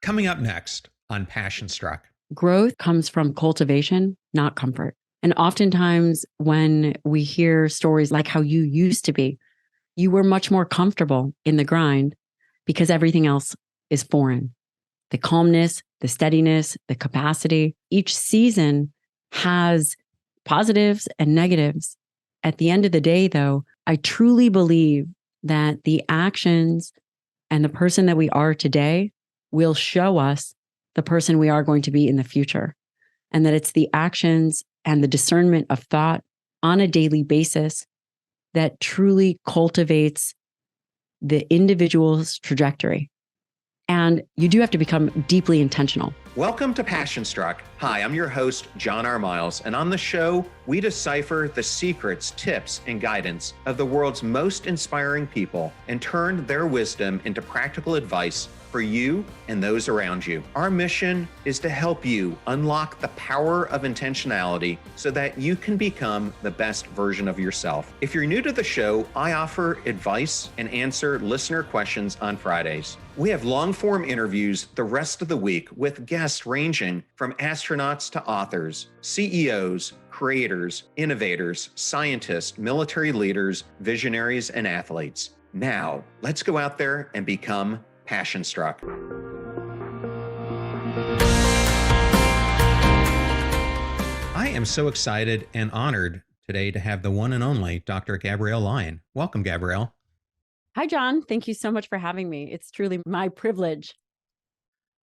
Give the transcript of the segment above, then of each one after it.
Coming up next on Passion Struck. Growth comes from cultivation, not comfort. And oftentimes, when we hear stories like how you used to be, you were much more comfortable in the grind because everything else is foreign. The calmness, the steadiness, the capacity. Each season has positives and negatives. At the end of the day, though, I truly believe that the actions and the person that we are today will show us the person we are going to be in the future. And that it's the actions and the discernment of thought on a daily basis that truly cultivates the individual's trajectory. And you do have to become deeply intentional. Welcome to Passion Struck. Hi, I'm your host, John R. Miles, and on the show, we decipher the secrets, tips, and guidance of the world's most inspiring people and turn their wisdom into practical advice for you and those around you. Our mission is to help you unlock the power of intentionality so that you can become the best version of yourself. If you're new to the show, I offer advice and answer listener questions on Fridays. We have long-form interviews the rest of the week with guests ranging from astronauts to authors, CEOs, creators, innovators, scientists, military leaders, visionaries, and athletes. Now, let's go out there and become Passion Struck. I am so excited and honored today to have the one and only Dr. Gabrielle Lyon. Welcome, Gabrielle. Hi, John. Thank you so much for having me. It's truly my privilege.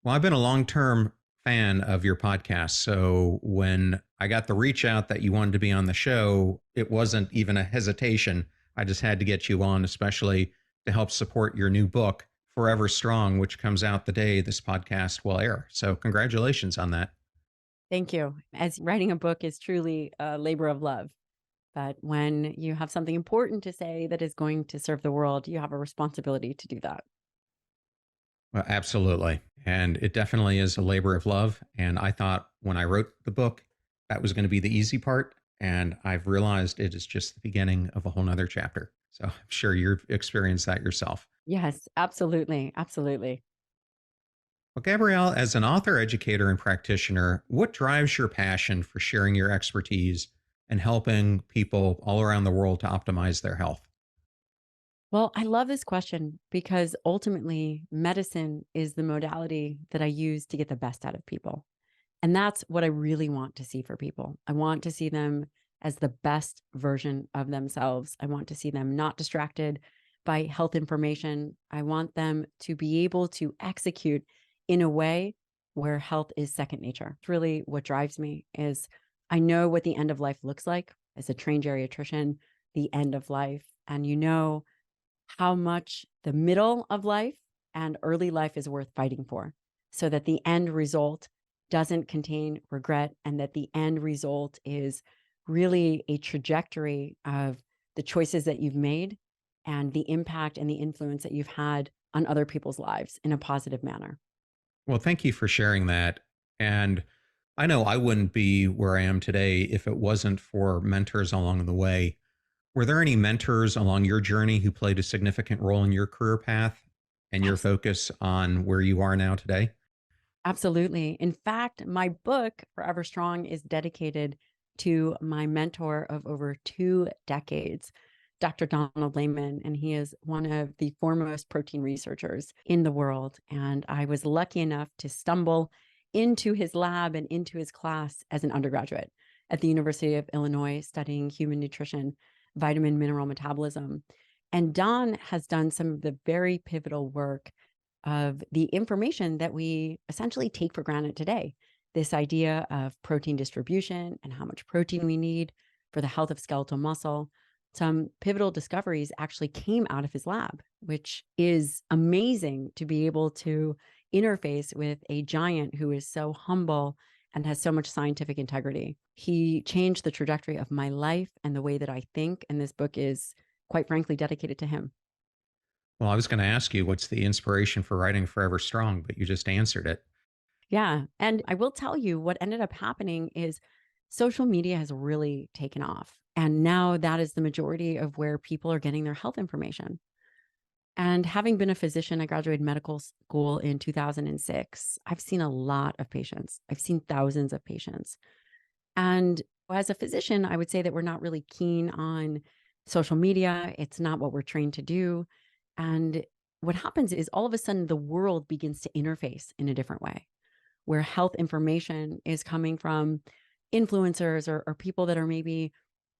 Well, I've been a long-term fan of your podcast. So when I got the reach out that you wanted to be on the show, it wasn't even a hesitation. I just had to get you on, especially to help support your new book, Forever Strong, which comes out the day this podcast will air. So congratulations on that. Thank you. As writing a book is truly a labor of love. But when you have something important to say that is going to serve the world, you have a responsibility to do that. Well, absolutely. And it definitely is a labor of love. And I thought when I wrote the book, that was going to be the easy part. And I've realized it is just the beginning of a whole nother chapter. So I'm sure you've experienced that yourself. Yes, absolutely. Absolutely. Well, Gabrielle, as an author, educator, and practitioner, what drives your passion for sharing your expertise and helping people all around the world to optimize their health? Well, I love this question because ultimately medicine is the modality that I use to get the best out of people. And that's what I really want to see for people. I want to see them as the best version of themselves. I want to see them not distracted by health information. I want them to be able to execute in a way where health is second nature. It's really what drives me is I know what the end of life looks like as a trained geriatrician, the end of life. And you know how much the middle of life and early life is worth fighting for so that the end result doesn't contain regret and that the end result is really a trajectory of the choices that you've made and the impact and the influence that you've had on other people's lives in a positive manner. Well, thank you for sharing that. And I know I wouldn't be where I am today if it wasn't for mentors along the way. Were there any mentors along your journey who played a significant role in your career path and your focus on where you are now today? Absolutely. In fact, my book, Forever Strong, is dedicated to my mentor of over 2 decades, Dr. Donald Layman, and he is one of the foremost protein researchers in the world. And I was lucky enough to stumble into his lab and into his class as an undergraduate at the University of Illinois studying human nutrition, vitamin mineral metabolism. And Don has done some of the very pivotal work of the information that we essentially take for granted today. This idea of protein distribution and how much protein we need for the health of skeletal muscle. Some pivotal discoveries actually came out of his lab, which is amazing to be able to interface with a giant who is so humble and has so much scientific integrity. He changed the trajectory of my life and the way that I think, and this book is quite frankly dedicated to him. Well, I was going to ask you what's the inspiration for writing Forever Strong, but you just answered it. Yeah. And I will tell you what ended up happening is social media has really taken off. And now that is the majority of where people are getting their health information. And having been a physician, I graduated medical school in 2006. I've seen a lot of patients. I've seen thousands of patients. And as a physician, I would say that we're not really keen on social media. It's not what we're trained to do. And what happens is all of a sudden the world begins to interface in a different way, where health information is coming from influencers or people that are maybe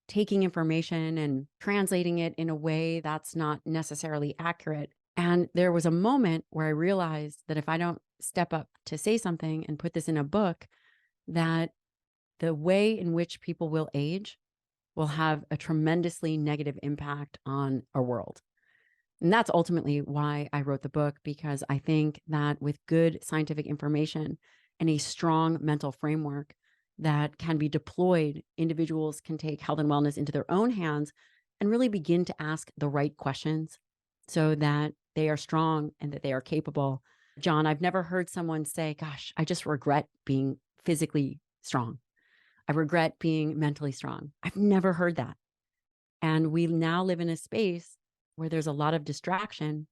taking information and translating it in a way that's not necessarily accurate. And there was a moment where I realized that if I don't step up to say something and put this in a book, that the way in which people will age will have a tremendously negative impact on our world. And that's ultimately why I wrote the book, because I think that with good scientific information and a strong mental framework that can be deployed, individuals can take health and wellness into their own hands and really begin to ask the right questions so that they are strong and that they are capable. John, I've never heard someone say, gosh, I just regret being physically strong. I regret being mentally strong. I've never heard that. And we now live in a space where there's a lot of distraction.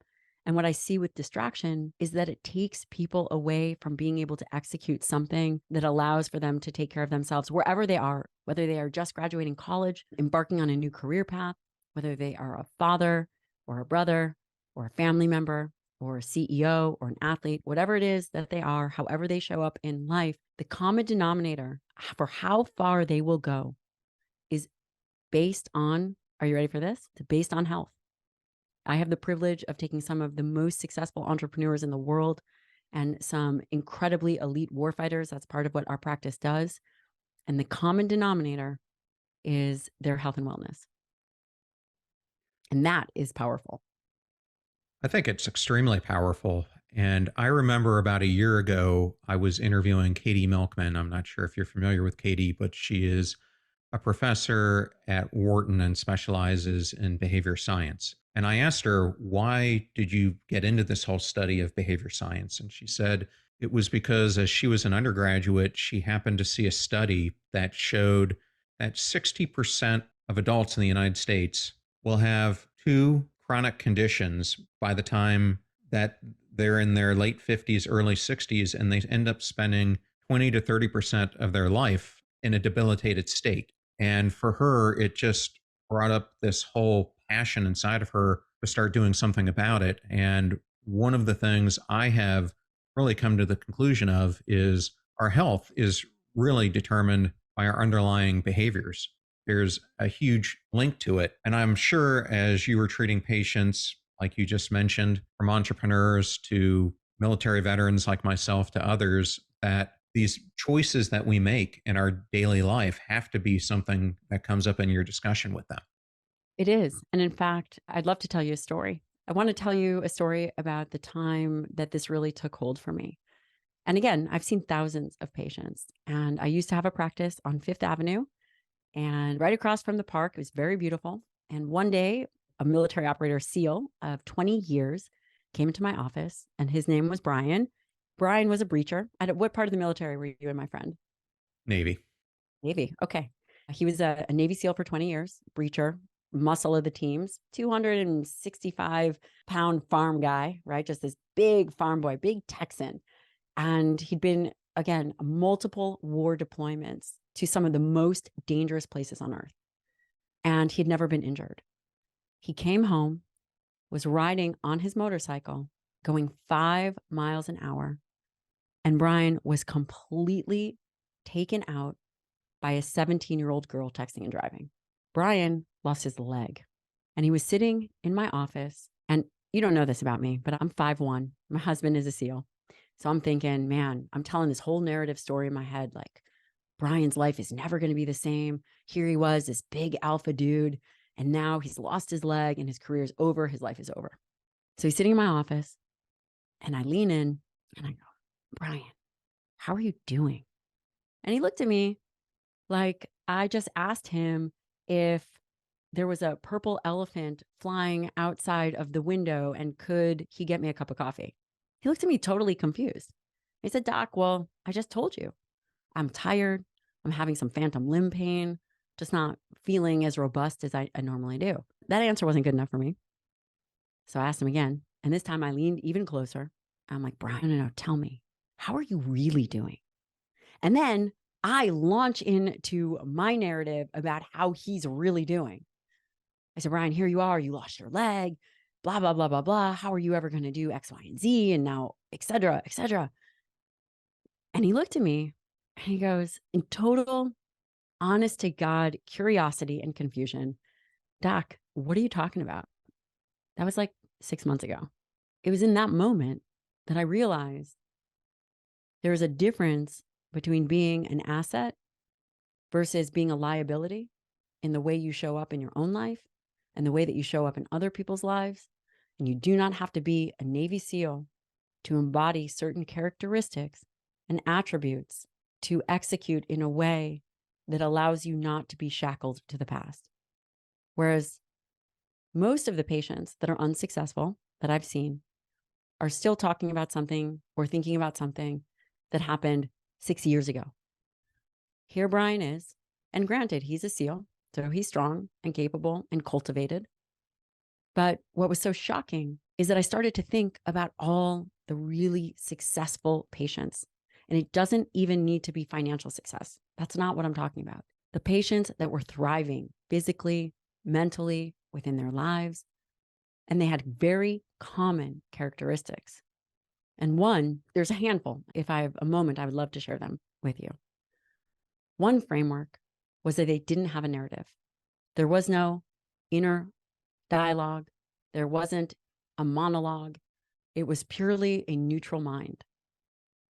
And what I see with distraction is that it takes people away from being able to execute something that allows for them to take care of themselves wherever they are, whether they are just graduating college, embarking on a new career path, whether they are a father or a brother or a family member or a CEO or an athlete, whatever it is that they are, however they show up in life, the common denominator for how far they will go is based on, are you ready for this? It's based on health. I have the privilege of taking some of the most successful entrepreneurs in the world and some incredibly elite warfighters. That's part of what our practice does. And the common denominator is their health and wellness. And that is powerful. I think it's extremely powerful. And I remember about a year ago, I was interviewing Katie Milkman. I'm not sure if you're familiar with Katie, but she is a professor at Wharton and specializes in behavior science. And I asked her, why did you get into this whole study of behavior science? And she said it was because as she was an undergraduate, she happened to see a study that showed that 60% of adults in the United States will have two chronic conditions by the time that they're in their late 50s, early 60s, and they end up spending 20 to 30% of their life in a debilitated state. And for her, it just brought up this whole passion inside of her to start doing something about it. And one of the things I have really come to the conclusion of is our health is really determined by our underlying behaviors. There's a huge link to it. And I'm sure as you were treating patients, like you just mentioned, from entrepreneurs to military veterans like myself to others, that these choices that we make in our daily life have to be something that comes up in your discussion with them. It is. And in fact, I'd love to tell you a story. I want to tell you a story about the time that this really took hold for me. And again, I've seen thousands of patients, and I used to have a practice on Fifth Avenue and right across from the park. It was very beautiful. And one day, a military operator SEAL of 20 years came into my office, and his name was Brian. Brian was a breacher. What part of the military were you and my friend? Navy. Navy. Okay. He was a Navy SEAL for 20 years, breacher, muscle of the teams, 265-pound farm guy, right? Just this big farm boy, big Texan. And he'd been, again, multiple war deployments to some of the most dangerous places on earth. And he'd never been injured. He came home, was riding on his motorcycle, going 5 miles an hour. And Brian was completely taken out by a 17-year-old girl texting and driving. Brian lost his leg, and he was sitting in my office. And you don't know this about me, but I'm 5'1". My husband is a SEAL. So I'm thinking, man, I'm telling this whole narrative story in my head, like Brian's life is never going to be the same. Here he was, this big alpha dude, and now he's lost his leg and his career is over. His life is over. So he's sitting in my office, and I lean in and I go, Brian, how are you doing? And he looked at me like I just asked him if there was a purple elephant flying outside of the window and could he get me a cup of coffee? He looked at me totally confused. He said, Doc, well, I just told you. I'm tired. I'm having some phantom limb pain, just not feeling as robust as I normally do. That answer wasn't good enough for me. So I asked him again. And this time I leaned even closer. I'm like, Brian, no, tell me, how are you really doing? And then I launch into my narrative about how he's really doing. I said, Brian, here you are. You lost your leg, blah, blah, blah, blah, blah. How are you ever going to do X, Y, and Z? And now, et cetera, et cetera. And he looked at me and he goes, in total, honest to God, curiosity and confusion, Doc, what are you talking about? That was like 6 months ago. It was in that moment that I realized there's a difference between being an asset versus being a liability in the way you show up in your own life and the way that you show up in other people's lives. And you do not have to be a Navy SEAL to embody certain characteristics and attributes to execute in a way that allows you not to be shackled to the past. Whereas most of the patients that are unsuccessful that I've seen are still talking about something or thinking about something that happened 6 years ago. Here Brian is, and granted, he's a SEAL, so he's strong and capable and cultivated. But what was so shocking is that I started to think about all the really successful patients. And it doesn't even need to be financial success. That's not what I'm talking about. The patients that were thriving physically, mentally, within their lives, and they had very common characteristics. And one, there's a handful. If I have a moment, I would love to share them with you. One framework was that they didn't have a narrative. There was no inner dialogue. There wasn't a monologue. It was purely a neutral mind.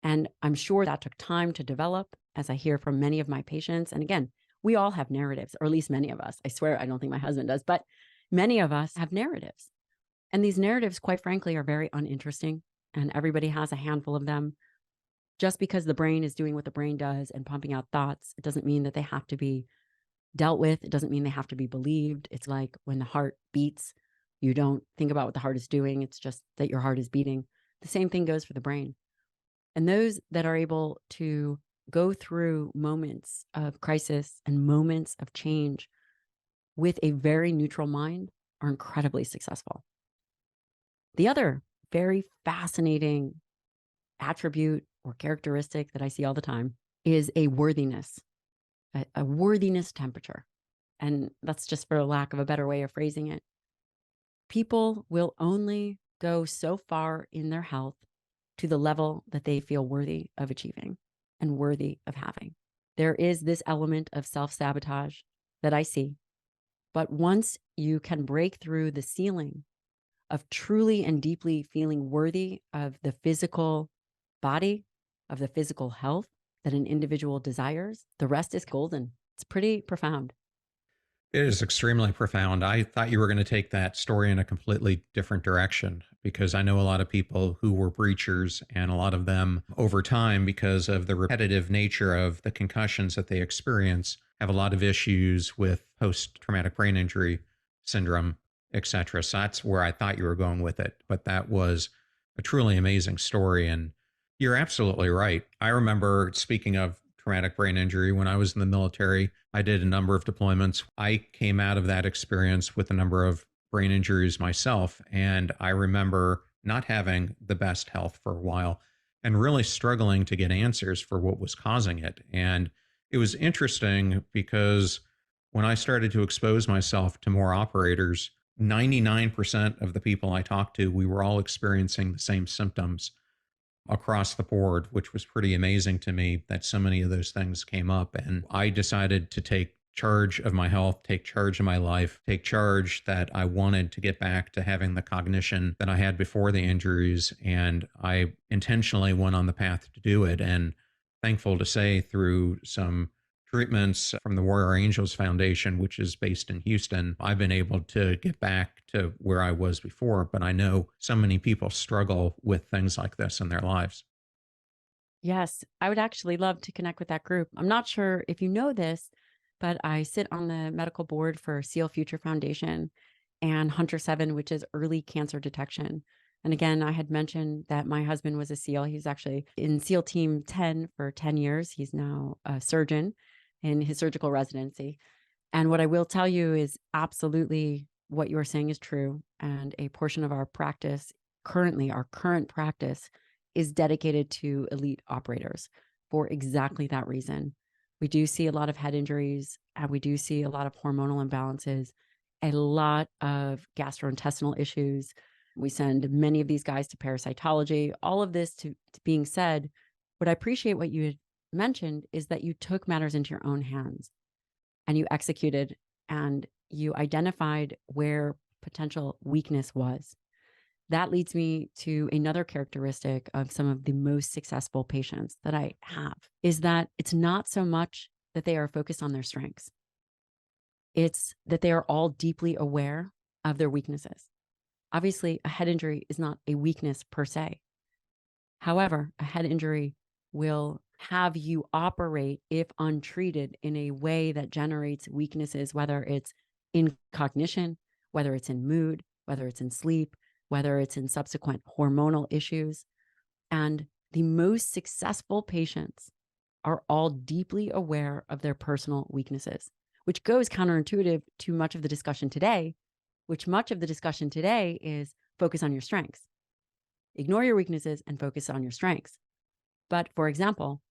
And I'm sure that took time to develop, as I hear from many of my patients. And again, we all have narratives, or at least many of us. I swear, I don't think my husband does, but many of us have narratives. And these narratives, quite frankly, are very uninteresting. And everybody has a handful of them. Just because the brain is doing what the brain does and pumping out thoughts, it doesn't mean that they have to be dealt with. It doesn't mean they have to be believed. It's like when the heart beats, you don't think about what the heart is doing. It's just that your heart is beating. The same thing goes for the brain. And those that are able to go through moments of crisis and moments of change with a very neutral mind are incredibly successful. The other very fascinating attribute or characteristic that I see all the time is a worthiness, a worthiness temperature. And that's just for lack of a better way of phrasing it. People will only go so far in their health to the level that they feel worthy of achieving and worthy of having. There is this element of self-sabotage that I see. But once you can break through the ceiling of truly and deeply feeling worthy of the physical body, of the physical health that an individual desires, the rest is golden. It's pretty profound. It is extremely profound. I thought you were going to take that story in a completely different direction because I know a lot of people who were breachers, and a lot of them over time, because of the repetitive nature of the concussions that they experience, have a lot of issues with post-traumatic brain injury syndrome, etc. So that's where I thought you were going with it. But that was a truly amazing story. And you're absolutely right. I remember, speaking of traumatic brain injury, when I was in the military, I did a number of deployments. I came out of that experience with a number of brain injuries myself. And I remember not having the best health for a while and really struggling to get answers for what was causing it. And it was interesting because when I started to expose myself to more operators, 99% of the people I talked to, we were all experiencing the same symptoms across the board, which was pretty amazing to me that so many of those things came up. And I decided to take charge of my health, take charge of my life, take charge that I wanted to get back to having the cognition that I had before the injuries. And I intentionally went on the path to do it. And thankful to say, through some treatments from the Warrior Angels Foundation, which is based in Houston, I've been able to get back to where I was before. But I know so many people struggle with things like this in their lives. Yes, I would actually love to connect with that group. I'm not sure if you know this, but I sit on the medical board for SEAL Future Foundation and Hunter 7, which is early cancer detection. And again, I had mentioned that my husband was a SEAL. He's actually in SEAL Team 10 for 10 years. He's now a surgeon in his surgical residency. And what I will tell you is absolutely what you're saying is true. And a portion of our practice currently, our current practice, is dedicated to elite operators for exactly that reason. We do see a lot of head injuries, and we do see a lot of hormonal imbalances, a lot of gastrointestinal issues. We send many of these guys to parasitology. All of this to being said, what I appreciate what you had mentioned is that you took matters into your own hands and you executed and you identified where potential weakness was. That leads me to another characteristic of some of the most successful patients that I have is that it's not so much that they are focused on their strengths. It's that they are all deeply aware of their weaknesses. Obviously, a head injury is not a weakness per se. However, a head injury will have you operate, if untreated, in a way that generates weaknesses, whether it's in cognition, whether it's in mood, whether it's in sleep, whether it's in subsequent hormonal issues. And the most successful patients are all deeply aware of their personal weaknesses, which goes counterintuitive to much of the discussion today, is focus on your strengths. Ignore your weaknesses and focus on your strengths. But for example,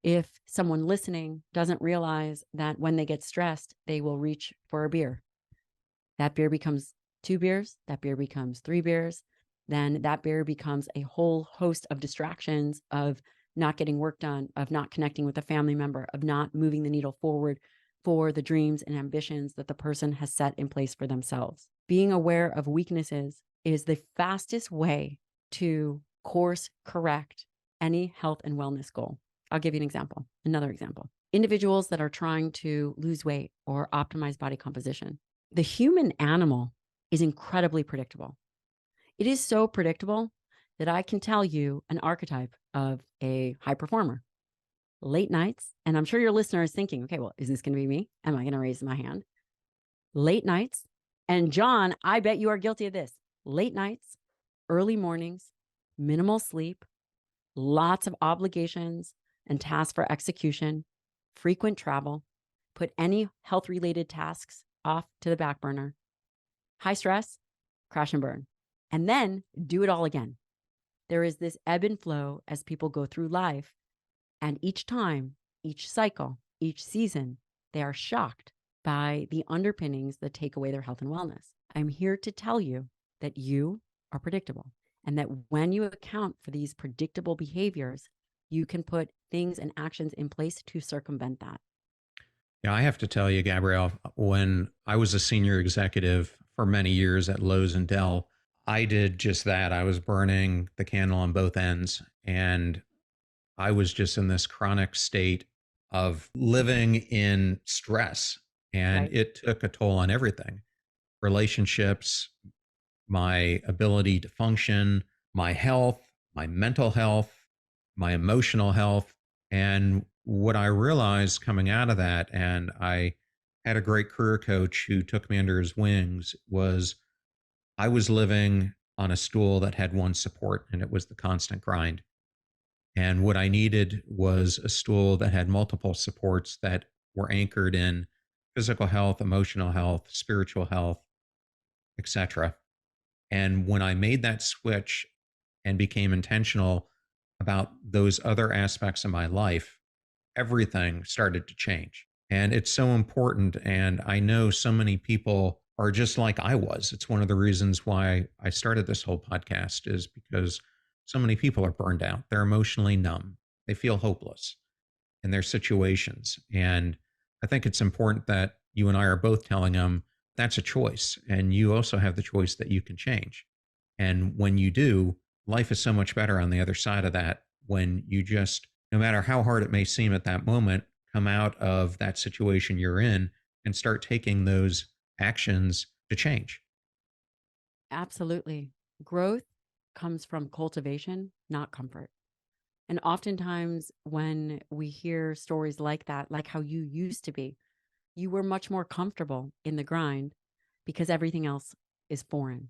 if someone listening doesn't realize that when they get stressed, they will reach for a beer, that beer becomes 2 beers, that beer becomes 3 beers, then that beer becomes a whole host of distractions of not getting work done, of not connecting with a family member, of not moving the needle forward for the dreams and ambitions that the person has set in place for themselves. Being aware of weaknesses is the fastest way to course correct any health and wellness goal. I'll give you an example, another example. Individuals that are trying to lose weight or optimize body composition. The human animal is incredibly predictable. It is so predictable that I can tell you an archetype of a high performer. Late nights, and I'm sure your listener is thinking, okay, well, is this going to be me? Am I going to raise my hand? Late nights, and John, I bet you are guilty of this. Late nights, early mornings, minimal sleep, lots of obligations and tasks for execution, frequent travel, put any health-related tasks off to the back burner, high stress, crash and burn, and then do it all again. There is this ebb and flow as people go through life, and each time, each cycle, each season, they are shocked by the underpinnings that take away their health and wellness. I'm here to tell you that you are predictable, and that when you account for these predictable behaviors, you can put things and actions in place to circumvent that. Yeah, I have to tell you, Gabrielle, when I was a senior executive for many years at Lowe's and Dell, I did just that. I was burning the candle on both ends. And I was just in this chronic state of living in stress. And Right. it took a toll on everything: relationships, my ability to function, my health, my mental health, my emotional health. And what I realized coming out of that, and I had a great career coach who took me under his wings, was I was living on a stool that had one support, and it was the constant grind. And what I needed was a stool that had multiple supports that were anchored in physical health, emotional health, spiritual health, etc. And when I made that switch and became intentional about those other aspects of my life, everything started to change. And it's so important. And I know so many people are just like I was. It's one of the reasons why I started this whole podcast, is because so many people are burned out. They're emotionally numb. They feel hopeless in their situations. And I think it's important that you and I are both telling them that's a choice. And you also have the choice that you can change. And when you do, life is so much better on the other side of that, when you just, no matter how hard it may seem at that moment, come out of that situation you're in and start taking those actions to change. Absolutely. Growth comes from cultivation, not comfort. And oftentimes, when we hear stories like that, like how you used to be, you were much more comfortable in the grind because everything else is foreign.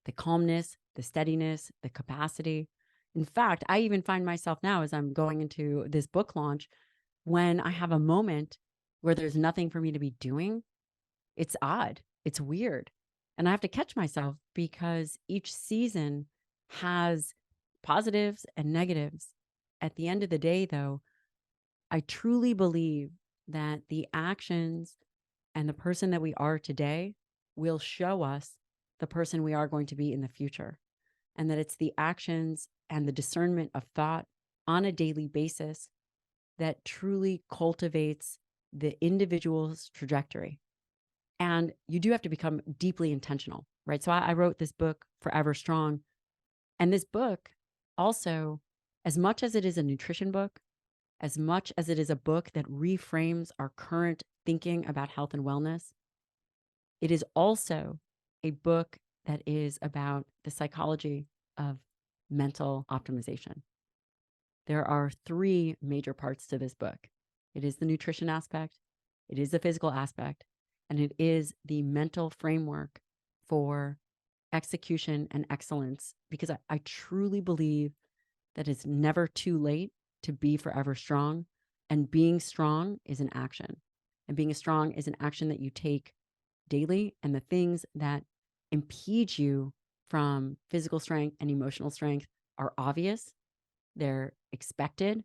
The calmness, the steadiness, the capacity. In fact, I even find myself now, as I'm going into this book launch, when I have a moment where there's nothing for me to be doing, it's odd. It's weird. And I have to catch myself because each season has positives and negatives. At the end of the day, though, I truly believe that the actions and the person that we are today will show us the person we are going to be in the future. And that it's the actions and the discernment of thought on a daily basis that truly cultivates the individual's trajectory. And you do have to become deeply intentional, right? So I wrote this book, Forever Strong. And this book also, as much as it is a nutrition book, as much as it is a book that reframes our current thinking about health and wellness, it is also a book that is about the psychology of mental optimization. There are three major parts to this book. It is the nutrition aspect, it is the physical aspect, and it is the mental framework for execution and excellence, because I truly believe that it's never too late to be forever strong. And being strong is an action. And being strong is an action that you take daily. And the things that impede you from physical strength and emotional strength are obvious, they're expected,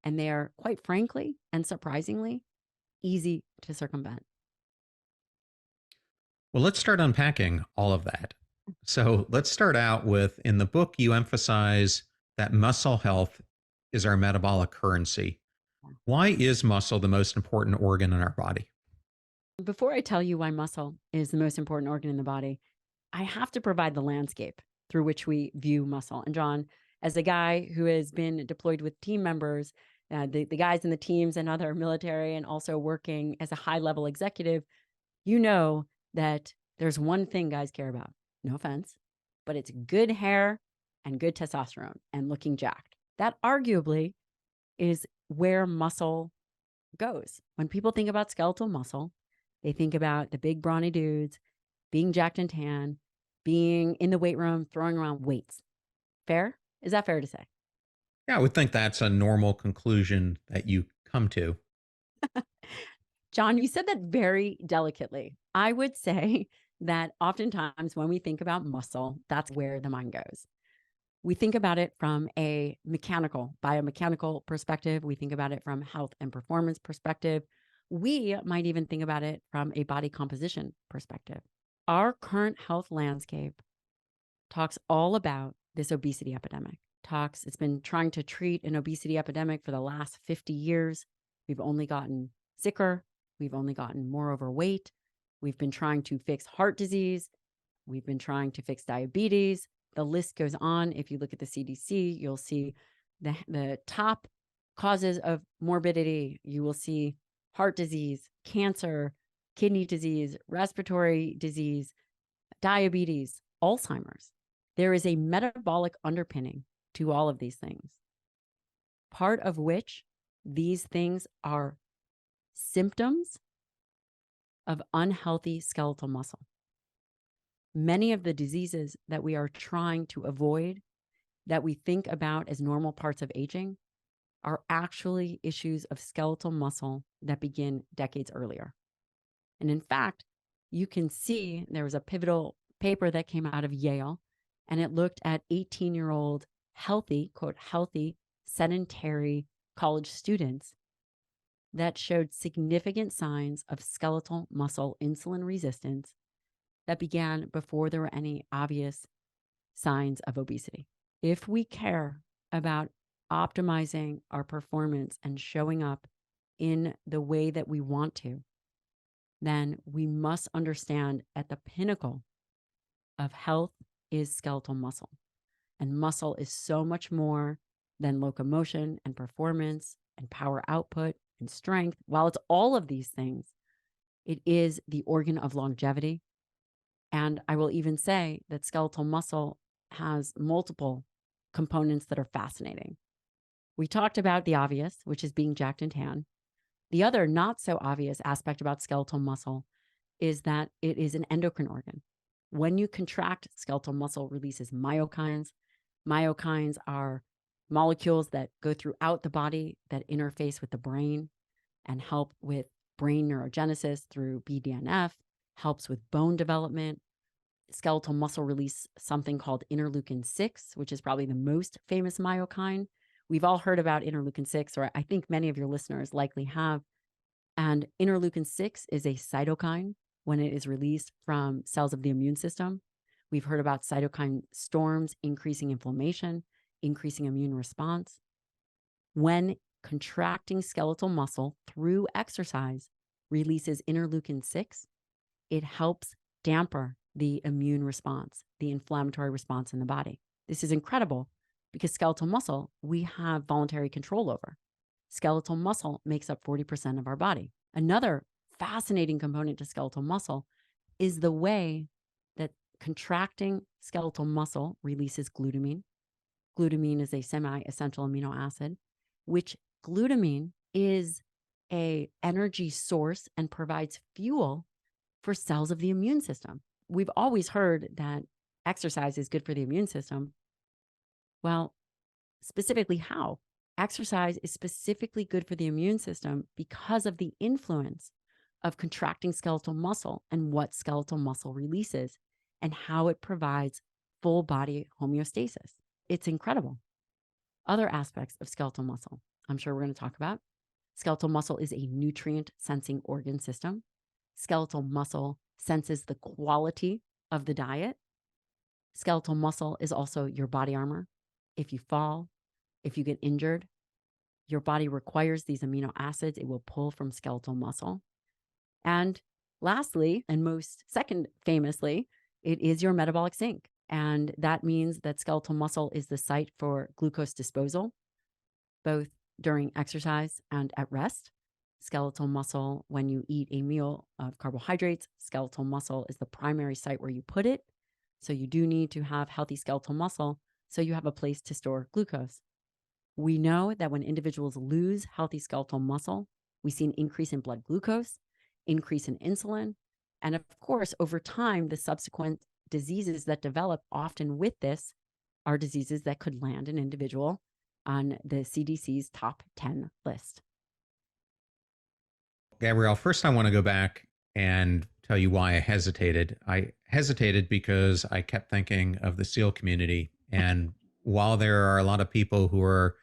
and they are, quite frankly and surprisingly, easy to circumvent. Well, let's start unpacking all of that. So let's start out with, in the book, you emphasize that muscle health is our metabolic currency. Why is muscle the most important organ in our body? Before I tell you why muscle is the most important organ in the body, I have to provide the landscape through which we view muscle. And John, as a guy who has been deployed with team members, the guys in the teams and other military, and also working as a high level executive, you know that there's one thing guys care about. No offense, but it's good hair and good testosterone and looking jacked. That arguably is where muscle goes. When people think about skeletal muscle, they think about the big brawny dudes being jacked and tan, being in the weight room, throwing around weights. Fair? Is that fair to say? Yeah, I would think that's a normal conclusion that you come to. John, you said that very delicately. I would say that oftentimes when we think about muscle, that's where the mind goes. We think about it from a mechanical, biomechanical perspective. We think about it from health and performance perspective. We might even think about it from a body composition perspective. Our current health landscape talks all about this obesity epidemic. It's been trying to treat an obesity epidemic for the last 50 years. We've only gotten sicker. We've only gotten more overweight. We've been trying to fix heart disease. We've been trying to fix diabetes. The list goes on. If you look at the CDC, you'll see the top causes of morbidity. You will see heart disease, cancer, kidney disease, respiratory disease, diabetes, Alzheimer's. There is a metabolic underpinning to all of these things, part of which these things are symptoms of unhealthy skeletal muscle. Many of the diseases that we are trying to avoid, that we think about as normal parts of aging, are actually issues of skeletal muscle that begin decades earlier. And in fact, you can see there was a pivotal paper that came out of Yale, and it looked at 18-year-old healthy, quote, healthy, sedentary college students that showed significant signs of skeletal muscle insulin resistance that began before there were any obvious signs of obesity. If we care about optimizing our performance and showing up in the way that we want to, then we must understand at the pinnacle of health is skeletal muscle. And muscle is so much more than locomotion and performance and power output and strength. While it's all of these things, it is the organ of longevity. And I will even say that skeletal muscle has multiple components that are fascinating. We talked about the obvious, which is being jacked and tan. The other not so obvious aspect about skeletal muscle is that it is an endocrine organ. When you contract, skeletal muscle releases myokines. Myokines are molecules that go throughout the body that interface with the brain and help with brain neurogenesis through BDNF, helps with bone development. skeletal muscle release something called interleukin 6, which is probably the most famous myokine. We've all heard about interleukin 6, or I think many of your listeners likely have. And interleukin 6 is a cytokine when it is released from cells of the immune system. We've heard about cytokine storms, increasing inflammation, increasing immune response. When contracting skeletal muscle through exercise releases interleukin 6, it helps damper the immune response, the inflammatory response in the body. This is incredible because skeletal muscle we have voluntary control over. Skeletal muscle makes up 40% of our body. Another fascinating component to skeletal muscle is the way that contracting skeletal muscle releases glutamine. Glutamine is a semi-essential amino acid, which glutamine is a energy source and provides fuel for cells of the immune system. We've always heard that exercise is good for the immune system. Well, specifically how? Exercise is specifically good for the immune system because of the influence of contracting skeletal muscle and what skeletal muscle releases and how it provides full body homeostasis. It's incredible. Other aspects of skeletal muscle, I'm sure we're going to talk about. Skeletal muscle is a nutrient sensing organ system. Skeletal muscle senses the quality of the diet. Skeletal muscle is also your body armor. If you fall, if you get injured, your body requires these amino acids. It will pull from skeletal muscle. And lastly, and most second famously, it is your metabolic sink. And that means that skeletal muscle is the site for glucose disposal, both during exercise and at rest. Skeletal muscle, when you eat a meal of carbohydrates, skeletal muscle is the primary site where you put it. So you do need to have healthy skeletal muscle so you have a place to store glucose. We know that when individuals lose healthy skeletal muscle, we see an increase in blood glucose, increase in insulin, and of course, over time, the subsequent diseases that develop often with this are diseases that could land an individual on the CDC's top 10 list. Gabrielle, first I want to go back and tell you why I hesitated. I hesitated because I kept thinking of the SEAL community. And while there are a lot of people who are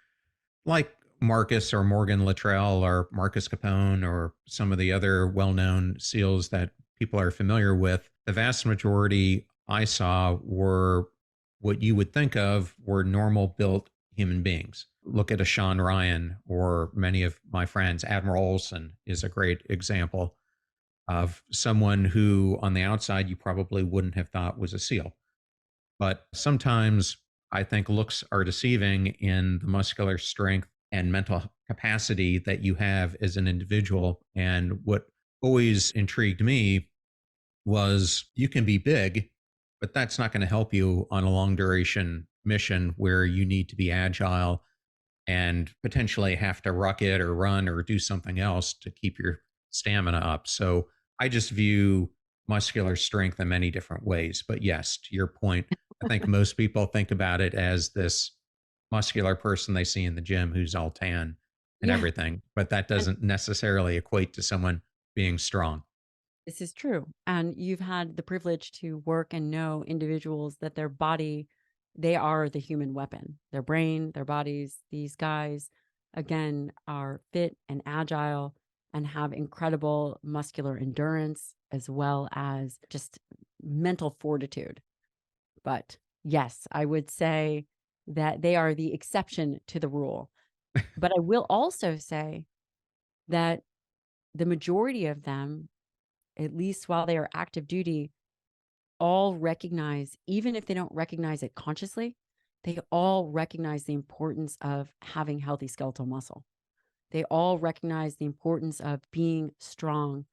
like Marcus or Morgan Luttrell or Marcus Capone or some of the other well-known SEALs that people are familiar with, the vast majority I saw were what you would think of were normal built human beings. Look at a Sean Ryan or many of my friends. Admiral Olson is a great example of someone who on the outside you probably wouldn't have thought was a SEAL. But sometimes I think looks are deceiving in the muscular strength and mental capacity that you have as an individual. And what always intrigued me was you can be big, but that's not going to help you on a long duration mission where you need to be agile and potentially have to ruck it or run or do something else to keep your stamina up. So I just view muscular strength in many different ways. But yes, to your point, I think most people think about it as this muscular person they see in the gym who's all tan and Yeah, everything, but that doesn't necessarily equate to someone being strong. this is true. And you've had the privilege to work and know individuals that their body, they are the human weapon, their brain, their bodies. These guys, again, are fit and agile and have incredible muscular endurance as well as just mental fortitude. But yes, I would say that they are the exception to the rule. But I will also say that the majority of them, at least while they are active duty, all recognize, even if they don't recognize it consciously, they all recognize the importance of having healthy skeletal muscle. They all recognize the importance of being strong,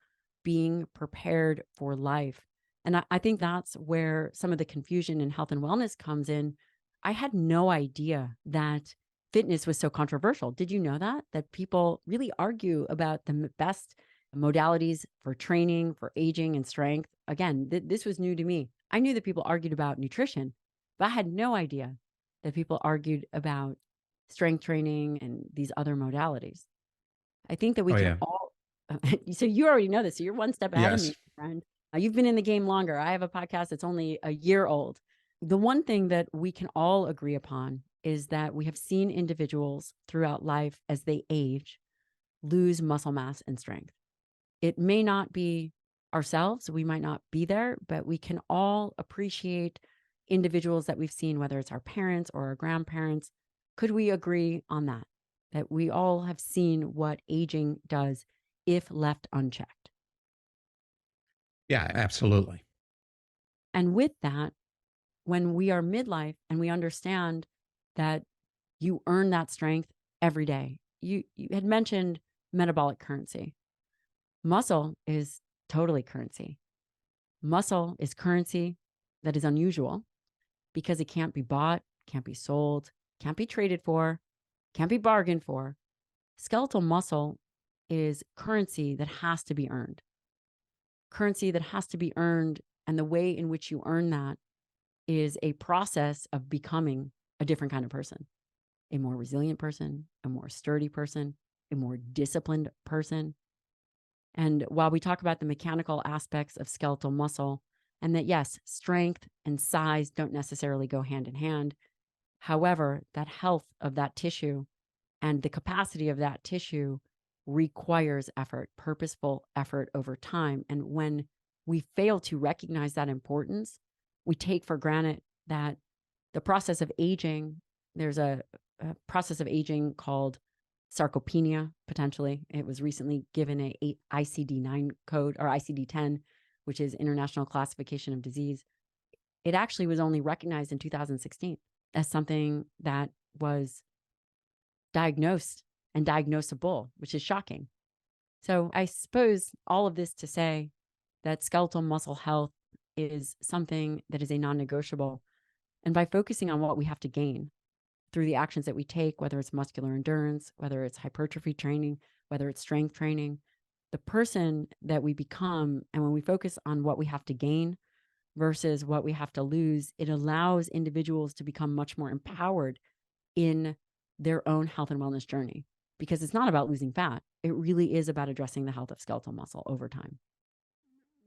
being prepared for life. And I think that's where some of the confusion in health and wellness comes in. I had no idea that fitness was so controversial. Did you know that? That people really argue about the best modalities for training, for aging and strength. Again, this was new to me. I knew that people argued about nutrition, but I had no idea that people argued about strength training and these other modalities. I think that we Oh, can yeah. all, so you already know this. So you're one step ahead of me, Yes. friend. You've been in the game longer. I have a podcast that's only a year old. The one thing that we can all agree upon is that we have seen individuals throughout life as they age lose muscle mass and strength. It may not be ourselves, we might not be there, but we can all appreciate individuals that we've seen, whether it's our parents or our grandparents. Could we agree on that? That we all have seen what aging does if left unchecked. Yeah, absolutely. And with that, when we are midlife and we understand that you earn that strength every day, you had mentioned metabolic currency. Muscle is totally currency. Muscle is currency that is unusual because it can't be bought, can't be sold, can't be traded for, can't be bargained for. Skeletal muscle is currency that has to be earned. Currency that has to be earned, and the way in which you earn that is a process of becoming a different kind of person, a more resilient person, a more sturdy person, a more disciplined person. And while we talk about the mechanical aspects of skeletal muscle, and that yes, strength and size don't necessarily go hand in hand. However, that health of that tissue and the capacity of that tissue requires effort, purposeful effort over time. And when we fail to recognize that importance, we take for granted that the process of aging, there's a process of aging called sarcopenia, potentially. It was recently given a ICD-9 code, or ICD-10, which is International Classification of Disease. It actually was only recognized in 2016 as something that was diagnosed and diagnosable, which is shocking. So I suppose all of this to say that skeletal muscle health is something that is a non-negotiable. And by focusing on what we have to gain through the actions that we take, whether it's muscular endurance, whether it's hypertrophy training, whether it's strength training, the person that we become, and when we focus on what we have to gain versus what we have to lose, it allows individuals to become much more empowered in their own health and wellness journey, because it's not about losing fat. It really is about addressing the health of skeletal muscle over time.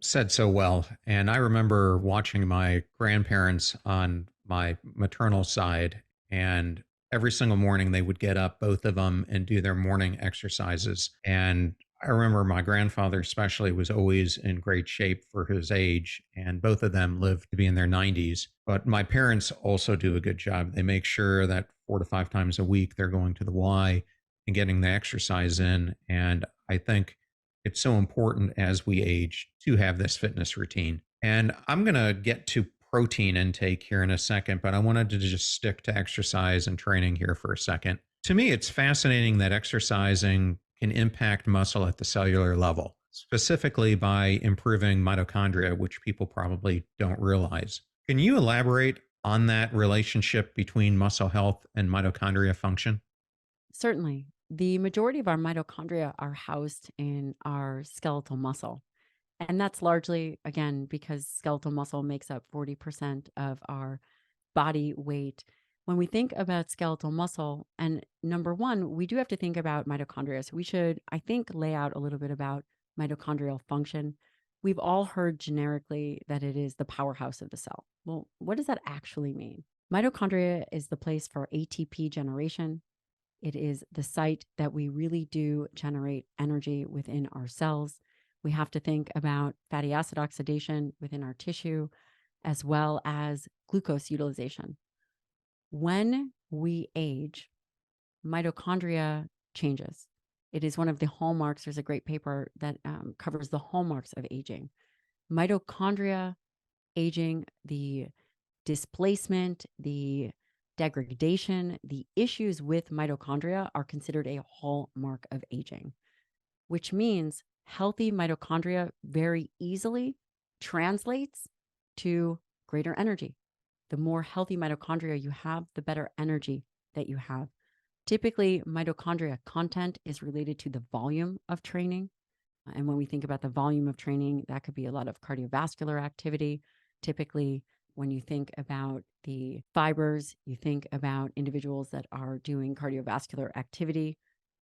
Said so well. And I remember watching my grandparents on my maternal side, and every single morning they would get up, both of them, and do their morning exercises. And I remember my grandfather, especially, was always in great shape for his age, and both of them lived to be in their 90s. But my parents also do a good job. They make sure that 4 to 5 times a week they're going to the Y and getting the exercise in. And I think it's so important as we age to have this fitness routine. And I'm going to get to protein intake here in a second, but I wanted to just stick to exercise and training here for a second. To me, it's fascinating that exercising can impact muscle at the cellular level, specifically by improving mitochondria, which people probably don't realize. Can you elaborate on that relationship between muscle health and mitochondria function? Certainly, the majority of our mitochondria are housed in our skeletal muscle. And that's largely, again, because skeletal muscle makes up 40% of our body weight. When we think about skeletal muscle, and number one, we do have to think about mitochondria. So we should, I think, lay out a little bit about mitochondrial function. We've all heard generically that it is the powerhouse of the cell. Well, what does that actually mean? Mitochondria is the place for ATP generation. It is the site that we really do generate energy within our cells. We have to think about fatty acid oxidation within our tissue, as well as glucose utilization. When we age, mitochondria changes. It is one of the hallmarks. There's a great paper that covers the hallmarks of aging. Mitochondria aging, the displacement, the degradation, the issues with mitochondria are considered a hallmark of aging, which means healthy mitochondria very easily translates to greater energy. The more healthy mitochondria you have, the better energy that you have. Typically, mitochondria content is related to the volume of training. And when we think about the volume of training, that could be a lot of cardiovascular activity. Typically, when you think about the fibers, you think about individuals that are doing cardiovascular activity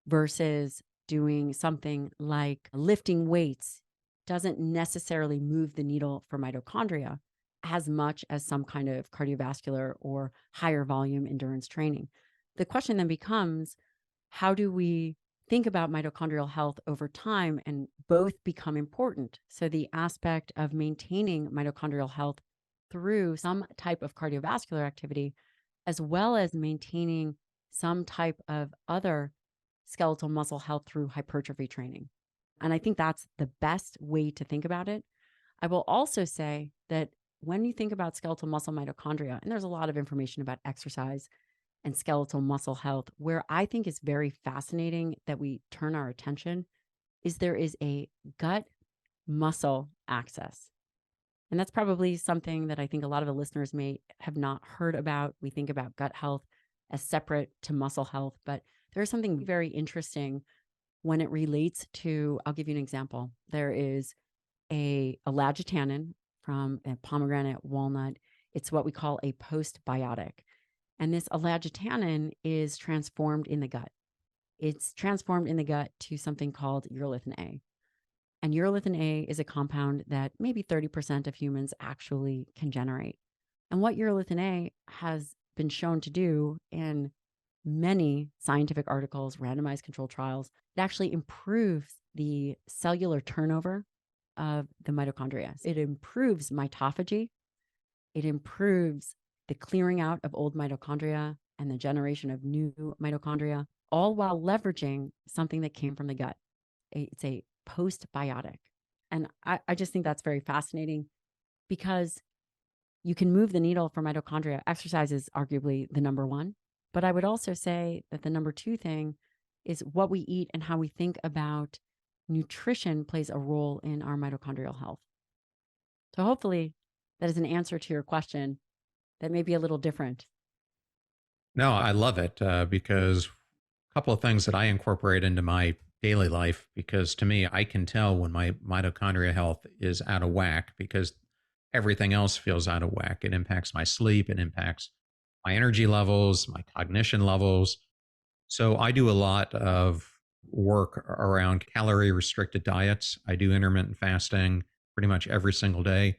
versus doing something like lifting weights doesn't necessarily move the needle for mitochondria as much as some kind of cardiovascular or higher volume endurance training. The question then becomes, how do we think about mitochondrial health over time and both become important? So the aspect of maintaining mitochondrial health through some type of cardiovascular activity, as well as maintaining some type of other skeletal muscle health through hypertrophy training. And I think that's the best way to think about it. I will also say that when you think about skeletal muscle mitochondria, and there's a lot of information about exercise and skeletal muscle health, where I think is very fascinating that we turn our attention is there is a gut muscle axis. And that's probably something that I think a lot of the listeners may have not heard about. We think about gut health as separate to muscle health, but there's something very interesting when it relates to, I'll give you an example. There is a lagitanin from a pomegranate walnut. It's what we call a postbiotic. And this alagitanin is transformed in the gut. It's transformed in the gut to something called urolithin A. And urolithin A is a compound that maybe 30% of humans actually can generate. And what urolithin A has been shown to do in many scientific articles, randomized controlled trials, it actually improves the cellular turnover of the mitochondria. It improves mitophagy. It improves the clearing out of old mitochondria and the generation of new mitochondria, all while leveraging something that came from the gut. It's a postbiotic. And I just think that's very fascinating because you can move the needle for mitochondria. Exercise is arguably the number one. But I would also say that the number two thing is what we eat and how we think about nutrition plays a role in our mitochondrial health. So hopefully that is an answer to your question that may be a little different. No, I love it because a couple of things that I incorporate into my daily life, because to me, I can tell when my mitochondria health is out of whack because everything else feels out of whack. It impacts my sleep, it impacts my energy levels, my cognition levels. So I do a lot of work around calorie restricted diets. I do intermittent fasting pretty much every single day.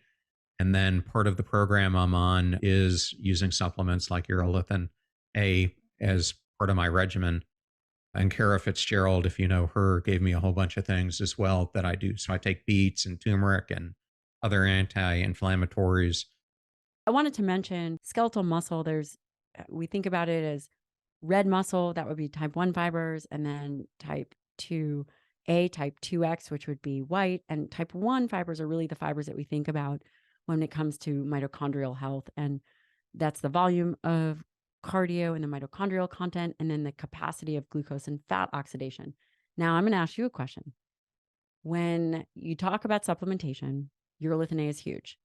And then part of the program I'm on is using supplements like urolithin A as part of my regimen. And Kara Fitzgerald, if you know her, gave me a whole bunch of things as well that I do. So I take beets and turmeric and other anti-inflammatories. I wanted to mention skeletal muscle. We think about it as red muscle, that would be type 1 fibers, and then type 2A, type 2X, which would be white. And type 1 fibers are really the fibers that we think about when it comes to mitochondrial health. And that's the volume of cardio and the mitochondrial content, and then the capacity of glucose and fat oxidation. Now, I'm going to ask you a question. When you talk about supplementation, urolithin A is huge.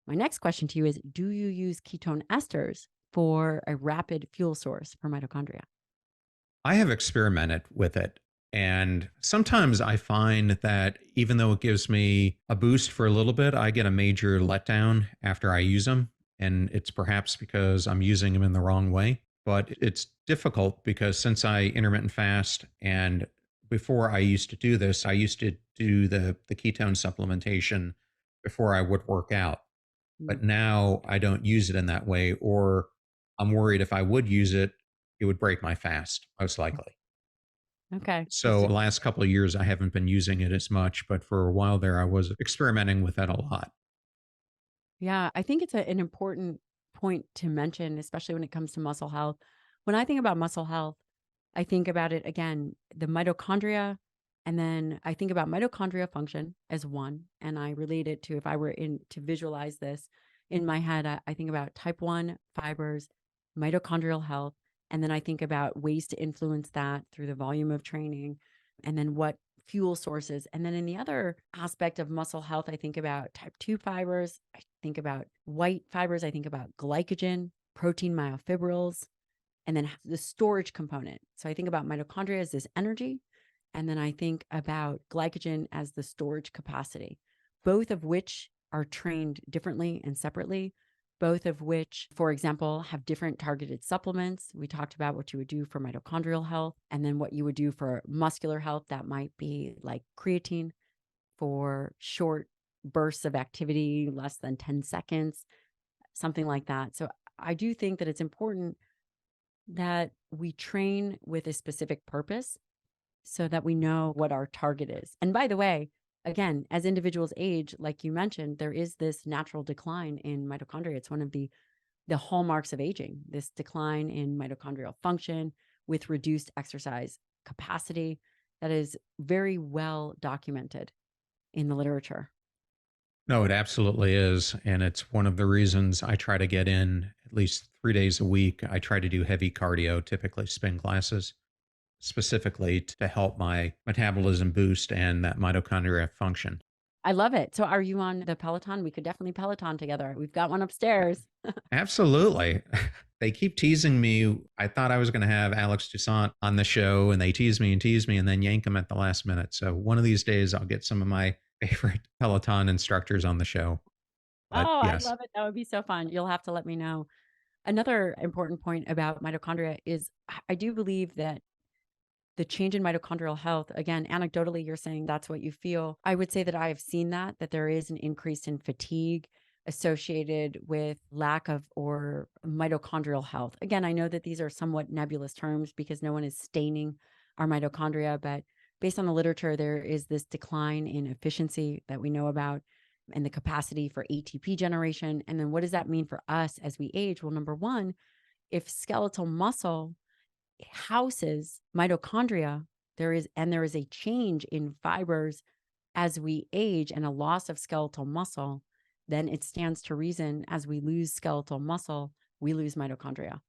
My next question to you is, do you use ketone esters for a rapid fuel source for mitochondria? I have experimented with it. And sometimes I find that even though it gives me a boost for a little bit, I get a major letdown after I use them. And it's perhaps because I'm using them in the wrong way. But it's difficult because since I intermittent fast and before I used to do this, I used to do the ketone supplementation before I would work out. But now I don't use it in that way, or I'm worried if I would use it, it would break my fast, most likely. Okay. So the last couple of years, I haven't been using it as much, but for a while there, I was experimenting with that a lot. Yeah, I think it's an important point to mention, especially when it comes to muscle health. When I think about muscle health, I think about it again, the mitochondria, and then I think about mitochondrial function as one. And I relate it to, if I were to visualize this in my head, I think about type 1 fibers, mitochondrial health. And then I think about ways to influence that through the volume of training, and then what fuel sources. And then in the other aspect of muscle health, I think about type 2 fibers. I think about white fibers. I think about glycogen, protein myofibrils, and then the storage component. So I think about mitochondria as this energy. And then I think about glycogen as the storage capacity, both of which are trained differently and separately, both of which, for example, have different targeted supplements. We talked about what you would do for mitochondrial health, and then what you would do for muscular health. That might be like creatine. for short bursts of activity, less than 10 seconds, something like that. So I do think that it's important that we train with a specific purpose so that we know what our target is. And by the way, again, as individuals age, like you mentioned, there is this natural decline in mitochondria. It's one of the hallmarks of aging, this decline in mitochondrial function with reduced exercise capacity that is very well documented in the literature. No, it absolutely is. And it's one of the reasons I try to get in at least 3 days a week. I try to do heavy cardio, typically spin classes, specifically to help my metabolism boost and that mitochondria function. I love it. So are you on the Peloton? We could definitely Peloton together. We've got one upstairs. Absolutely. They keep teasing me. I thought I was going to have Alex Toussaint on the show, and they tease me and then yank him at the last minute. So one of these days, I'll get some of my favorite Peloton instructors on the show. But Oh, I yes, love it. That would be so fun. You'll have to let me know. Another important point about mitochondria is I do believe that the change in mitochondrial health, again, anecdotally, you're saying that's what you feel. I would say that I have seen that there is an increase in fatigue associated with lack of or mitochondrial health. Again, I know that these are somewhat nebulous terms because no one is staining our mitochondria, but based on the literature, there is this decline in efficiency that we know about and the capacity for ATP generation. And then what does that mean for us as we age? Well, number one, if skeletal muscle houses mitochondria, there is a change in fibers as we age and a loss of skeletal muscle, then it stands to reason as we lose skeletal muscle, we lose mitochondria.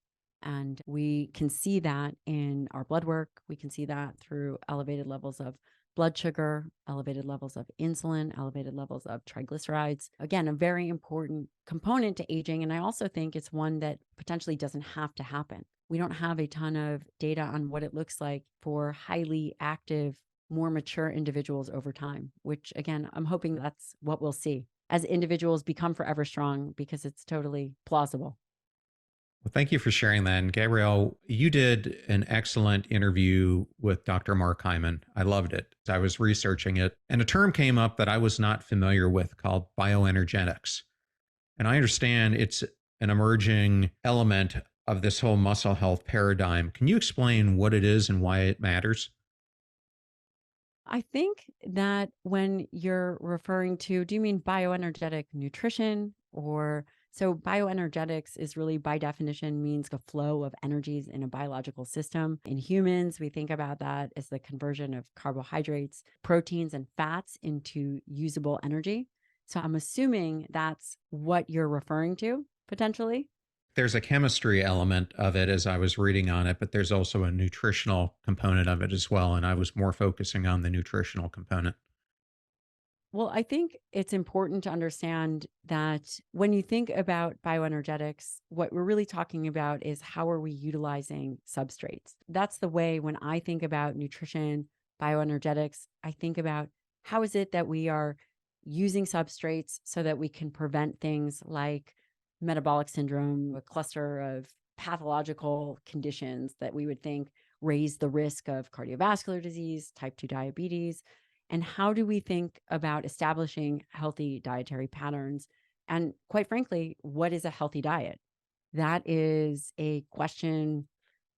And we can see that in our blood work. We can see that through elevated levels of blood sugar, elevated levels of insulin, elevated levels of triglycerides. Again, a very important component to aging. And I also think it's one that potentially doesn't have to happen. We don't have a ton of data on what it looks like for highly active, more mature individuals over time, which again, I'm hoping that's what we'll see as individuals become forever strong because it's totally plausible. well, thank you for sharing that. And Gabrielle, you did an excellent interview with Dr. Mark Hyman. I loved it. I was researching it, and a term came up that I was not familiar with called bioenergetics. And I understand it's an emerging element of this whole muscle health paradigm. Can you explain what it is and why it matters? I think that when you're referring to, do you mean bioenergetic nutrition or so bioenergetics is really by definition means the flow of energies in a biological system. In humans, we think about that as the conversion of carbohydrates, proteins, and fats into usable energy. So I'm assuming that's what you're referring to potentially. There's a chemistry element of it as I was reading on it, but there's also a nutritional component of it as well. And I was more focusing on the nutritional component. Well, I think it's important to understand that when you think about bioenergetics, what we're really talking about is how are we utilizing substrates? That's the way when I think about nutrition, bioenergetics, I think about how is it that we are using substrates so that we can prevent things like metabolic syndrome, a cluster of pathological conditions that we would think raise the risk of cardiovascular disease, type 2 diabetes, and how do we think about establishing healthy dietary patterns? And quite frankly, what is a healthy diet? That is a question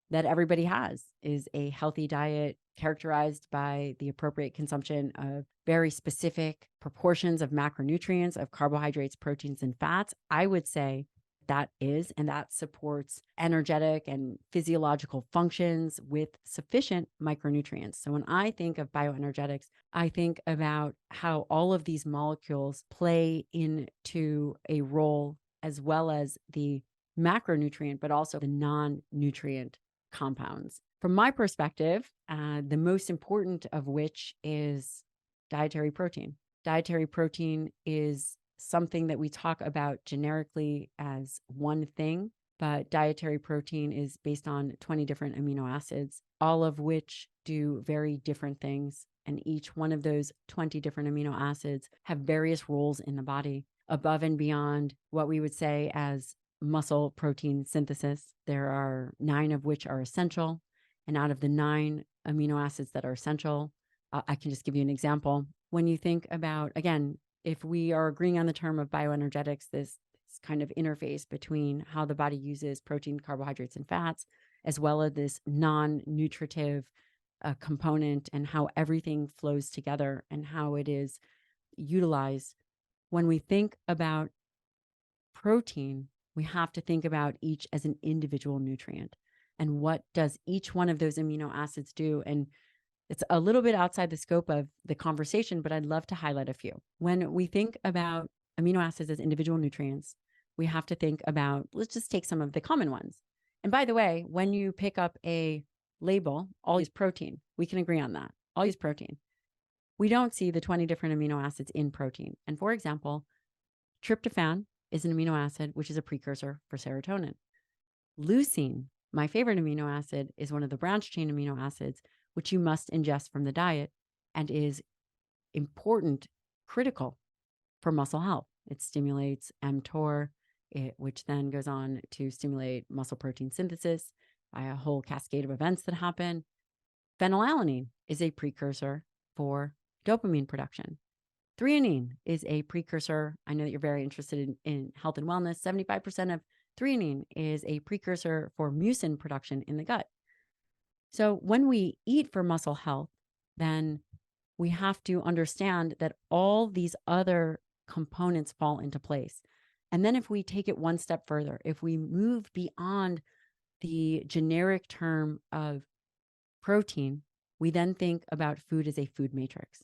that everybody has. Is a healthy diet characterized by the appropriate consumption of very specific proportions of macronutrients, of carbohydrates, proteins, and fats? I would say that is, and that supports energetic and physiological functions with sufficient micronutrients. So when I think of bioenergetics, I think about how all of these molecules play into a role as well as the macronutrient, but also the non-nutrient compounds. From my perspective, the most important of which is dietary protein. Dietary protein is something that we talk about generically as one thing, but dietary protein is based on 20 different amino acids, all of which do very different things. And each one of those 20 different amino acids have various roles in the body above and beyond what we would say as muscle protein synthesis. There are 9 of which are essential. And out of the 9 amino acids that are essential, I can just give you an example. when you think about, again, if we are agreeing on the term of bioenergetics, this kind of interface between how the body uses protein, carbohydrates, and fats, as well as this non-nutritive component and how everything flows together and how it is utilized. When we think about protein, we have to think about each as an individual nutrient and what does each one of those amino acids do. And it's a little bit outside the scope of the conversation, but I'd love to highlight a few. When we think about amino acids as individual nutrients, we have to think about, let's just take some of the common ones. And by the way, when you pick up a label, all use protein. We can agree on that. All use protein. We don't see the 20 different amino acids in protein. And for example, tryptophan is an amino acid, which is a precursor for serotonin. Leucine, my favorite amino acid, is one of the branch chain amino acids, which you must ingest from the diet and is important, critical for muscle health. It stimulates mTOR, which then goes on to stimulate muscle protein synthesis by a whole cascade of events that happen. Phenylalanine is a precursor for dopamine production. Threonine is a precursor. I know that you're very interested in health and wellness. 75% of threonine is a precursor for mucin production in the gut. So when we eat for muscle health, then we have to understand that all these other components fall into place. And then if we take it one step further, if we move beyond the generic term of protein, we then think about food as a food matrix.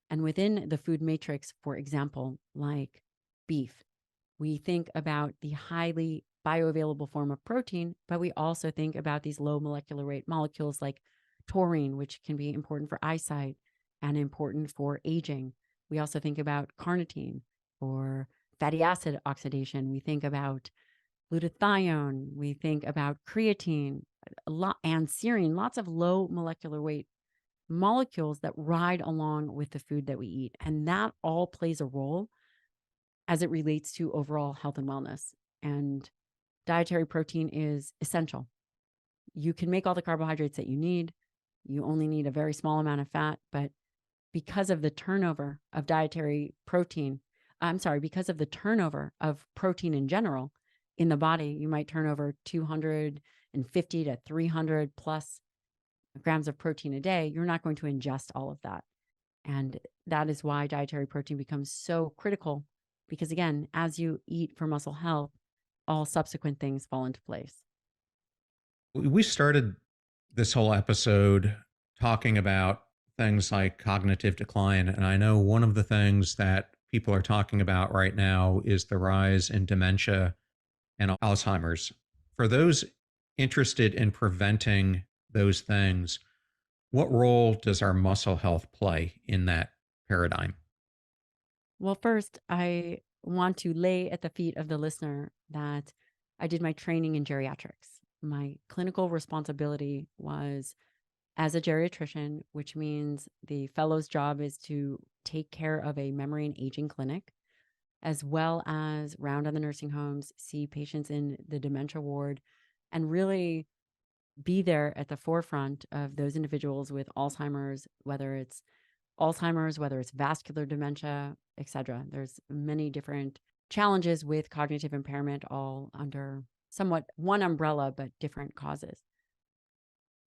And within the food matrix, for example, like beef, we think about the highly bioavailable form of protein, but we also think about these low molecular weight molecules like taurine, which can be important for eyesight and important for aging. We also think about carnitine or fatty acid oxidation. We think about glutathione. We think about creatine, and serine, lots of low molecular weight molecules that ride along with the food that we eat. And that all plays a role as it relates to overall health and wellness. And dietary protein is essential. You can make all the carbohydrates that you need. You only need a very small amount of fat, but because of the turnover of because of the turnover of protein in general in the body, you might turn over 250 to 300 plus grams of protein a day. You're not going to ingest all of that. And that is why dietary protein becomes so critical, because again, as you eat for muscle health, all subsequent things fall into place. We started this whole episode talking about things like cognitive decline. And I know one of the things that people are talking about right now is the rise in dementia and Alzheimer's. For those interested in preventing those things, what role does our muscle health play in that paradigm? Well, first, I want to lay at the feet of the listener that I did my training in geriatrics. My clinical responsibility was as a geriatrician, which means the fellow's job is to take care of a memory and aging clinic, as well as round on the nursing homes, see patients in the dementia ward, and really be there at the forefront of those individuals with Alzheimer's, whether it's vascular dementia, etc. There's many different challenges with cognitive impairment, all under somewhat one umbrella, but different causes.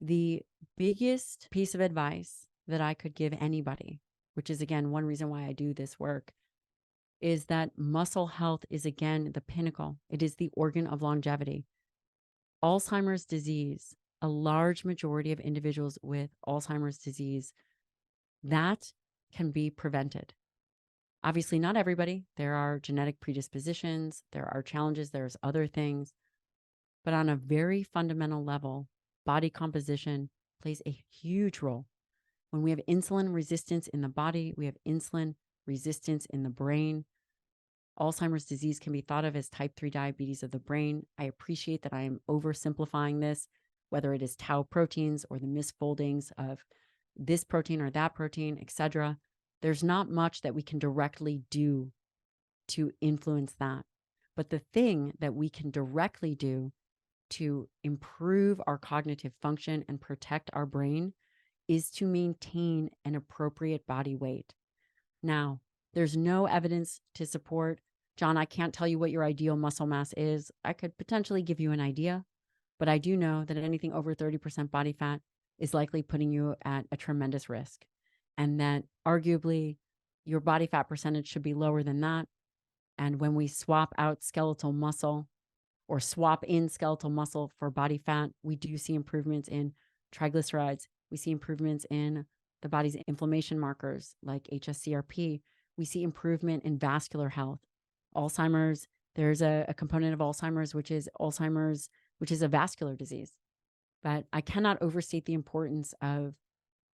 The biggest piece of advice that I could give anybody, which is again, one reason why I do this work, is that muscle health is again, the pinnacle. It is the organ of longevity. Alzheimer's disease, a large majority of individuals with Alzheimer's disease, that can be prevented. Obviously, not everybody. There are genetic predispositions, there are challenges, there's other things. But on a very fundamental level, body composition plays a huge role. When we have insulin resistance in the body, we have insulin resistance in the brain. Alzheimer's disease can be thought of as type 3 diabetes of the brain. I appreciate that I am oversimplifying this, whether it is tau proteins or the misfoldings of this protein or that protein, etc. There's not much that we can directly do to influence that. But the thing that we can directly do to improve our cognitive function and protect our brain is to maintain an appropriate body weight. Now, there's no evidence to support, John, I can't tell you what your ideal muscle mass is. I could potentially give you an idea, but I do know that anything over 30% body fat is likely putting you at a tremendous risk. And that arguably your body fat percentage should be lower than that. And when we swap out skeletal muscle or swap in skeletal muscle for body fat, we do see improvements in triglycerides. We see improvements in the body's inflammation markers like HSCRP. We see improvement in vascular health. Alzheimer's, there's a component of Alzheimer's, which is a vascular disease. But I cannot overstate the importance of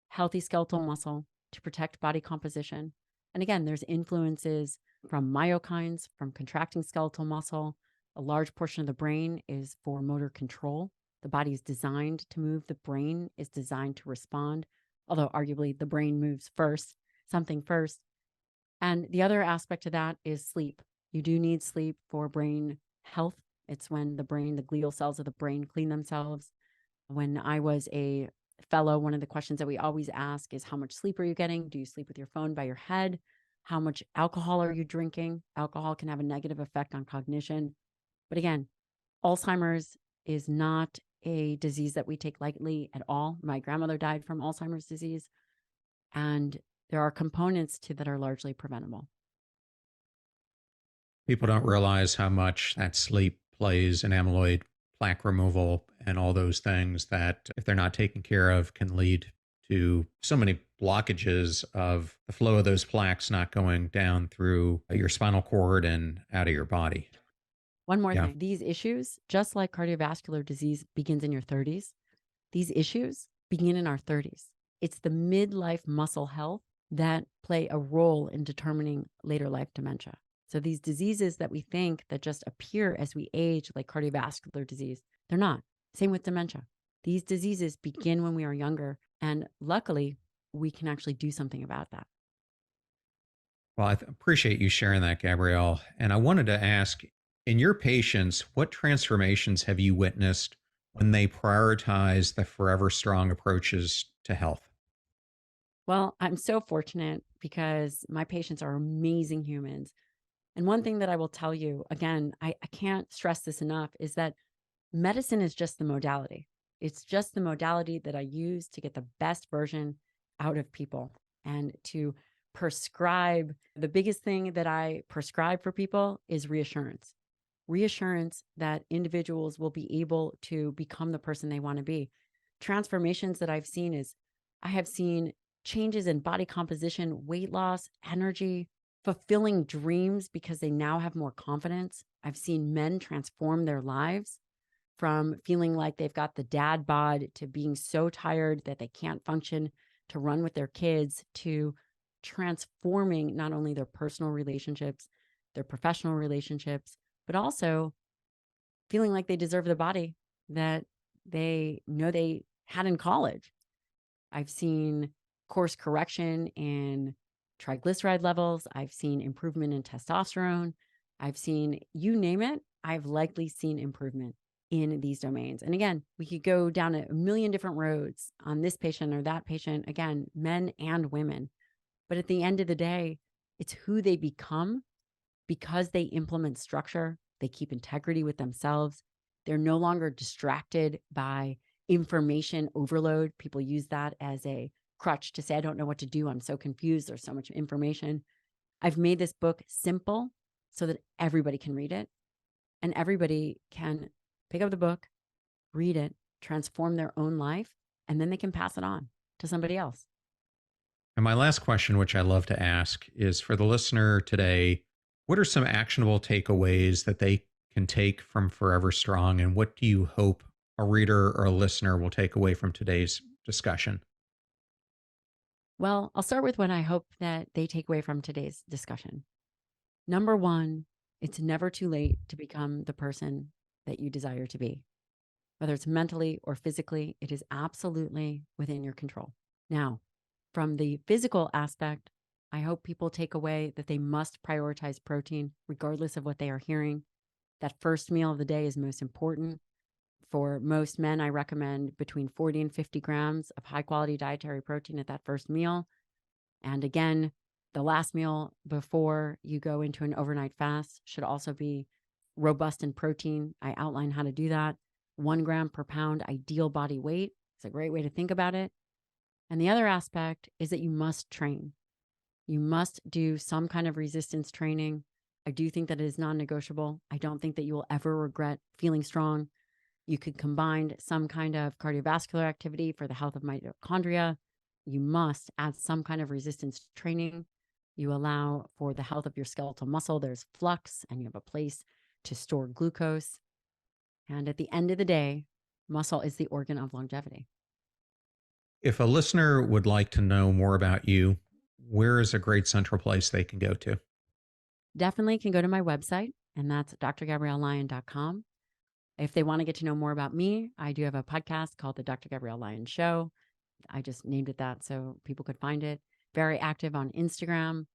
healthy skeletal muscle to protect body composition. And again, there's influences from myokines, from contracting skeletal muscle. A large portion of the brain is for motor control. The body is designed to move. The brain is designed to respond, although arguably the brain moves first, something first. And the other aspect of that is sleep. You do need sleep for brain health. It's when the glial cells of the brain clean themselves. When I was a fellow, one of the questions that we always ask is, how much sleep are you getting? Do you sleep with your phone by your head? How much alcohol are you drinking? Alcohol can have a negative effect on cognition. But again, Alzheimer's is not a disease that we take lightly at all. My grandmother died from Alzheimer's disease, and there are components to that are largely preventable. People don't realize how much that sleep plays in amyloid plaque removal and all those things that, if they're not taken care of, can lead to so many blockages of the flow of those plaques not going down through your spinal cord and out of your body. One more Yeah. thing, these issues, just like cardiovascular disease begins in your 30s, these issues begin in our 30s. It's the midlife muscle health that play a role in determining later life dementia. So these diseases that we think that just appear as we age, like cardiovascular disease, they're not. Same with dementia. These diseases begin when we are younger, and luckily, we can actually do something about that. Well, I appreciate you sharing that, Gabrielle. And I wanted to ask, in your patients, what transformations have you witnessed when they prioritize the Forever Strong approaches to health? Well, I'm so fortunate because my patients are amazing humans. And one thing that I will tell you, again, I can't stress this enough, is that medicine is just the modality. It's just the modality that I use to get the best version out of people and to prescribe. The biggest thing that I prescribe for people is reassurance. Reassurance that individuals will be able to become the person they want to be. Transformations that I've seen is I have seen changes in body composition, weight loss, energy, fulfilling dreams because they now have more confidence. I've seen men transform their lives from feeling like they've got the dad bod to being so tired that they can't function to run with their kids, to transforming not only their personal relationships, their professional relationships, but also feeling like they deserve the body that they know they had in college. I've seen course correction in triglyceride levels. I've seen improvement in testosterone. I've seen, you name it, I've likely seen improvement in these domains. And again, we could go down a million different roads on this patient or that patient, again, men and women. But at the end of the day, it's who they become because they implement structure. They keep integrity with themselves. They're no longer distracted by information overload. People use that as a crutch to say, I don't know what to do. I'm so confused. There's so much information. I've made this book simple so that everybody can read it and everybody can pick up the book, read it, transform their own life, and then they can pass it on to somebody else. And my last question, which I love to ask, is for the listener today, what are some actionable takeaways that they can take from Forever Strong? And what do you hope a reader or a listener will take away from today's discussion? Well, I'll start with what I hope that they take away from today's discussion. Number one, it's never too late to become the person that you desire to be. Whether it's mentally or physically, it is absolutely within your control. Now, from the physical aspect, I hope people take away that they must prioritize protein regardless of what they are hearing. That first meal of the day is most important. For most men, I recommend between 40 and 50 grams of high quality dietary protein at that first meal. And again, The last meal before you go into an overnight fast should also be robust in protein. I outline how to do that. 1 gram per pound ideal body weight. It's a great way to think about it. And the other aspect is that you must train. You must do some kind of resistance training. I do think that it is non-negotiable. I don't think that you will ever regret feeling strong. You could combine some kind of cardiovascular activity for the health of mitochondria. You must add some kind of resistance training. You allow for the health of your skeletal muscle. There's flux, and you have a place to store glucose. And at the end of the day, muscle is the organ of longevity. If a listener would like to know more about you, where is a great central place they can go to? Definitely can go to my website, and that's drgabriellelyon.com. If they want to get to know more about me, I do have a podcast called The Dr. Gabrielle Lyon Show. I just named it that so people could find it. Very active on Instagram.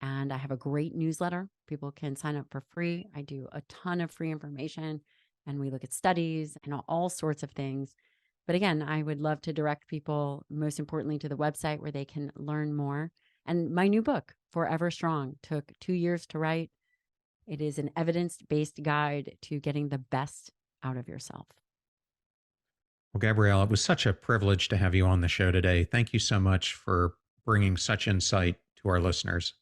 And I have a great newsletter. People can sign up for free. I do a ton of free information, and we look at studies and all sorts of things. But again, I would love to direct people, most importantly, to the website where they can learn more. And my new book, Forever Strong, took 2 years to write. It is an evidence-based guide to getting the best out of yourself. Well, Gabrielle, it was such a privilege to have you on the show today. Thank you so much for bringing such insight to our listeners.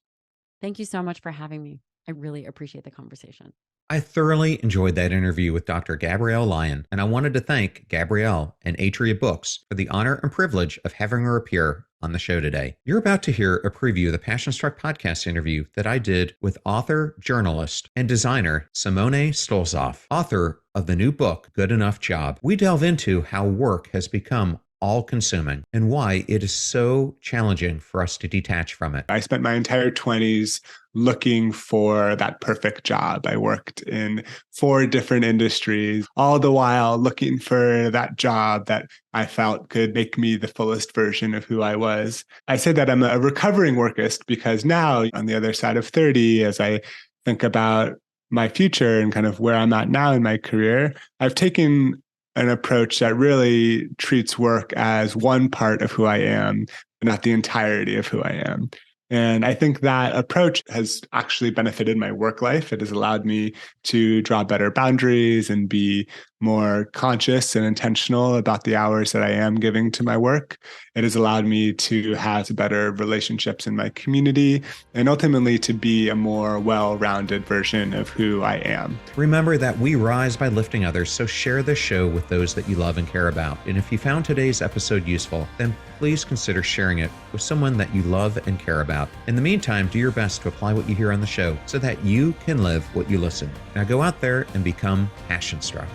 Thank you so much for having me. I really appreciate the conversation. I thoroughly enjoyed that interview with Dr. Gabrielle Lyon, and I wanted to thank Gabrielle and Atria Books for the honor and privilege of having her appear on the show today. You're about to hear a preview of the Passion Struck podcast interview that I did with author, journalist, and designer Simone Stolzoff, author of the new book, Good Enough Job. We delve into how work has become all-consuming and why it is so challenging for us to detach from it. I spent my entire 20s looking for that perfect job. I worked in 4 different industries, all the while looking for that job that I felt could make me the fullest version of who I was. I say that I'm a recovering workist because now, on the other side of 30, as I think about my future and kind of where I'm at now in my career, I've taken an approach that really treats work as one part of who I am, not the entirety of who I am. And I think that approach has actually benefited my work life. It has allowed me to draw better boundaries and be more conscious and intentional about the hours that I am giving to my work. It has allowed me to have better relationships in my community and ultimately to be a more well-rounded version of who I am. Remember that we rise by lifting others, so share this show with those that you love and care about. And if you found today's episode useful, then please consider sharing it with someone that you love and care about. In the meantime, do your best to apply what you hear on the show so that you can live what you listen. Now go out there and become passion struck.